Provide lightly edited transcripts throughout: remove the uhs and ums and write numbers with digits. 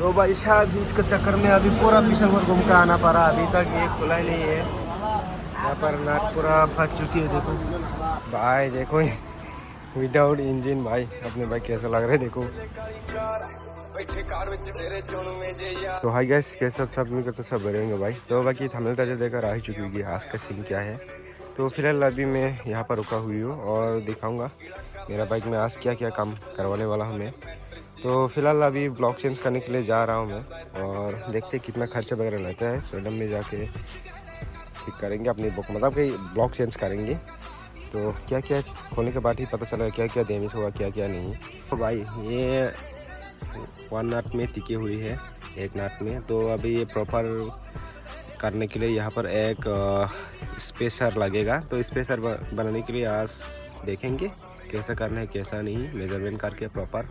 तो भाई साहब इसके चक्कर में अभी पूरा विशाल वर्ग घूम के आना पड़ा, अभी तक ये खुला ही नहीं है। यहाँ पर नाट पूरा फंस चुकी है, देखो भाई, देखो विदाउट इंजन भाई अपने भाई कैसा लग रहा है देखो। तो हाय गाइस, कैसे सब मिलकर तो सब बढ़ेंगे भाई। तो बाकी थंबनेल ताजा देकर आ ही चुकी होगी आज का सीन क्या है। तो फिलहाल अभी मैं यहाँ पर रुका हुई हूँ और दिखाऊंगा मेरा बाइक में आज क्या क्या काम करवाने वाला हूँ मैं। तो फिलहाल अभी ब्लॉक चेंज करने के लिए जा रहा हूँ मैं, और देखते कितना खर्चा वगैरह लगता है। सोडम में जाके ठीक करेंगे अपनी बुक, मतलब कि ब्लॉक चेंज करेंगे। तो क्या क्या खोलने के बाद ही पता चला क्या क्या डैमेज हुआ क्या क्या नहीं। तो भाई ये 1 नट में टिकी हुई है, 1 नट में। तो अभी ये प्रॉपर करने के लिए यहाँ पर एक स्पेसर लगेगा। तो स्पेसर बनाने के लिए आज देखेंगे कैसा करना है कैसा नहीं, मेजरमेंट करके प्रॉपर।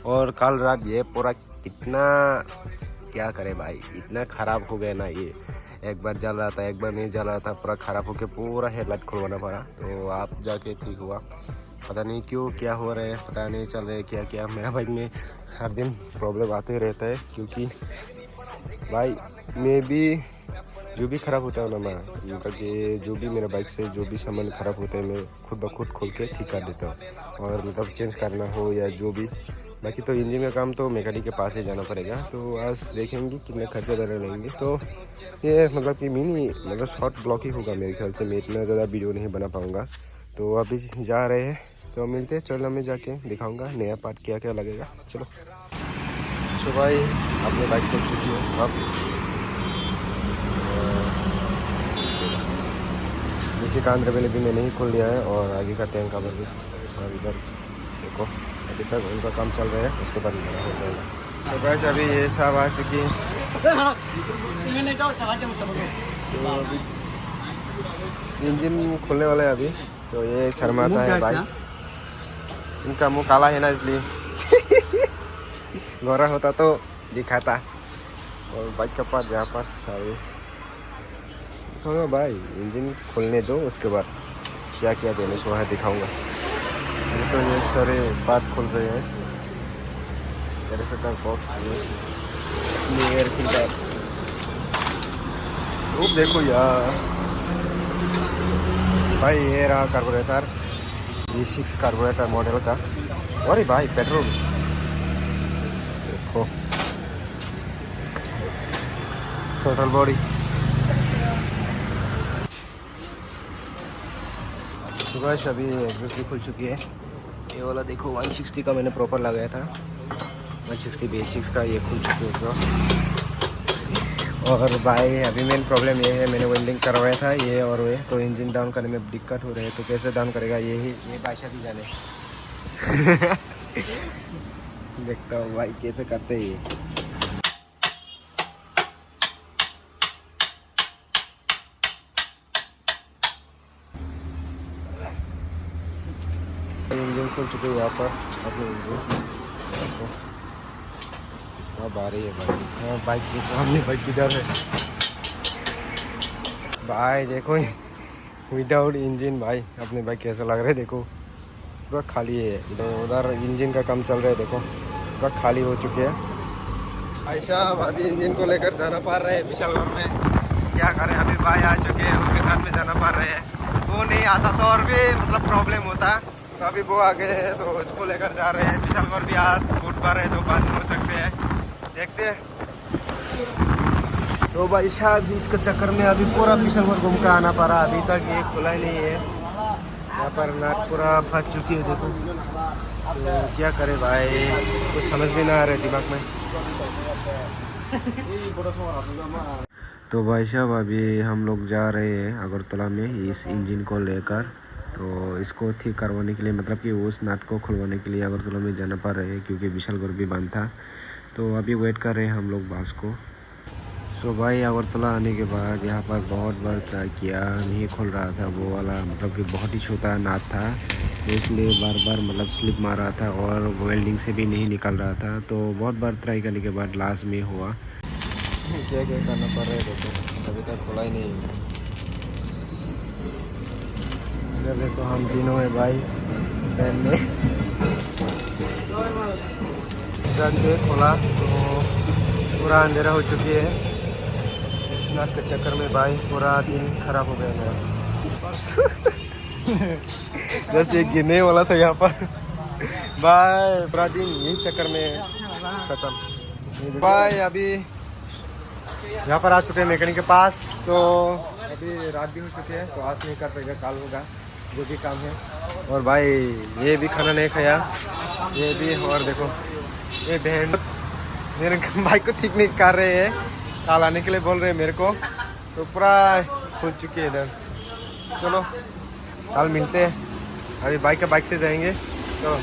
और कल रात ये पूरा कितना क्या करे भाई, इतना ख़राब हो गया ना, ये एक बार जल रहा था एक बार नहीं जल रहा था, पूरा ख़राब होकर पूरा हेडलाइट खुलवाना पड़ा। तो आप जाके ठीक हुआ, पता नहीं क्यों क्या हो रहा है, पता नहीं चल रहा है क्या क्या। मेरा बाइक में हर दिन प्रॉब्लम आते रहता है, क्योंकि भाई मैं भी जो भी ख़राब होता है ना, मैं मतलब कि जो भी मेरे बाइक से जो भी सामान ख़राब होता है मैं खुद ब खुद खोल के ठीक कर देता हूँ। और मतलब चेंज करना हो या जो भी, बाकी तो इंजन का काम तो मैकेनिक के पास ही जाना पड़ेगा। तो आज देखेंगे कितने खर्चे वगैरह लेंगे। तो ये मतलब कि मिनी मतलब शॉर्ट ब्लॉक ही होगा मेरे ख्याल से, मैं इतना ज़्यादा वीडियो नहीं बना पाऊँगा। तो अभी जा रहे हैं, तो मिलते हैं चलो, में जाके दिखाऊँगा नया पार्ट क्या क्या लगेगा। चलो भाई अपने बाइक खोल चुकी है अब, इसी का अंदर पहले भी मैंने ही खोल लिया है, और आगे का टैंक कवर भी। और इधर देखो अभी तक उनका काम चल रहा है, उसके बाद मेरा हो जाएगा। तो बस अभी ये सब आ चुकी है। तो अभी इंजन खोलने वाला है अभी। तो ये शर्माता है भाई, इनका मुंह काला है ना इसलिए गोरा होता तो दिखाता। और बाइक का पार्ट यहाँ पर सारे दिखाऊंगा भाई, इंजन खोलने दो उसके बाद क्या क्या डैमेज हुआ है दिखाऊंगा। ये तो ये सारे पार्ट खोल रहे हैं, बॉक्स ये एयर फिल्टर। तो देखो यार भाई, ये रहा कार्बोरेटर, V6 कार्बोरेटर मॉडल का। अरे भाई पेट्रोल देखो, टोटल बॉडी। सुबह अभी एग्जॉस्ट भी खुल चुकी है। ये वाला देखो 160 का मैंने प्रॉपर लगाया था, 160 B6 का ये खुल चुकी है। और भाई अभी मेन प्रॉब्लम ये है, मैंने वेल्डिंग करवाया था ये और वे, तो इंजन डाउन करने में दिक्कत हो रही है। तो कैसे डाउन करेगा ये बादशाह भी जाने देखता हूँ भाई कैसे करते हैं ये। इंजन खुल चुके हैं यहाँ पर अपने इंजन। अब आ रही है भाई, हाँ बाइक देखो हमने बाइक किधर है भाई, देखो विदाउट इंजन भाई अपने बाइक कैसा लग रहा है देखो, पूरा खाली है। उधर इंजन का काम चल रहा है, देखो पूरा खाली हो चुके हैं भाई साहब। अभी इंजन को लेकर जाना पड़ रहा है विशालगढ़ में, क्या करें। अभी भाई आ चुके हैं, उनके साथ में जाना पड़ रहा है। वो नहीं आता तो और भी मतलब प्रॉब्लम होता, तो अभी वो आ गए हैं तो उसको लेकर जा रहे हैं विशालगढ़ भी। आज बुधवार है तो बंद हो सकते हैं, देखते हैं। तो भाई साहब इसके चक्कर में अभी पूरा विशालगढ़ घूम के आना पड़ा, अभी तक ये खुला ही नहीं है। यहाँ पर नाट पूरा फंस चुकी है देखो। तो क्या करे भाई, कुछ समझ भी ना आ रहा है दिमाग में। तो भाई साहब अभी हम लोग जा रहे हैं अगरतला में इस इंजन को लेकर। तो इसको ठीक करवाने के लिए, मतलब कि उस नट को खुलवाने के लिए अगरतला में जाना पड़ रहा है, क्योंकि विशालगढ़ भी बंद था। तो अभी वेट कर रहे हैं हम लोग बस को। सो भाई अगरतला आने के बाद यहाँ पर बहुत बार ट्राई किया, नहीं खुल रहा था वो वाला, मतलब कि बहुत ही छोटा नट था, इसलिए बार बार मतलब स्लिप मार रहा था और वेल्डिंग से भी नहीं निकल रहा था। तो बहुत बार ट्राई करने के बाद लास्ट में हुआ। क्या क्या करना पड़ रहा है देखो, अभी तक खुला ही नहीं। इधर देखो हम तीनों है भाई ट्रेन में, खुला तो पूरा अंधेरा हो चुकी है। इस नाक के चक्कर में भाई पूरा दिन खराब हो गया मेरा। बस ये गिरने वाला था यहाँ पर। बाय, पूरा दिन यही चक्कर में खत्म। बाय, अभी यहाँ पर आ चुके हैं मैकेनिक के पास। तो अभी रात भी हो चुकी है, तो आज नहीं कर पाएगा, कल होगा जो भी काम है। और भाई ये भी खाना नहीं खाया, ये भी। और देखो ये बहन मेरे बाइक को ठीक नहीं कर रहे हैं, कल आने के लिए बोल रहे हैं मेरे को। तो पूरा खुल चुकी है इधर। चलो कल मिलते हैं, अभी बाइक से जाएंगे। तो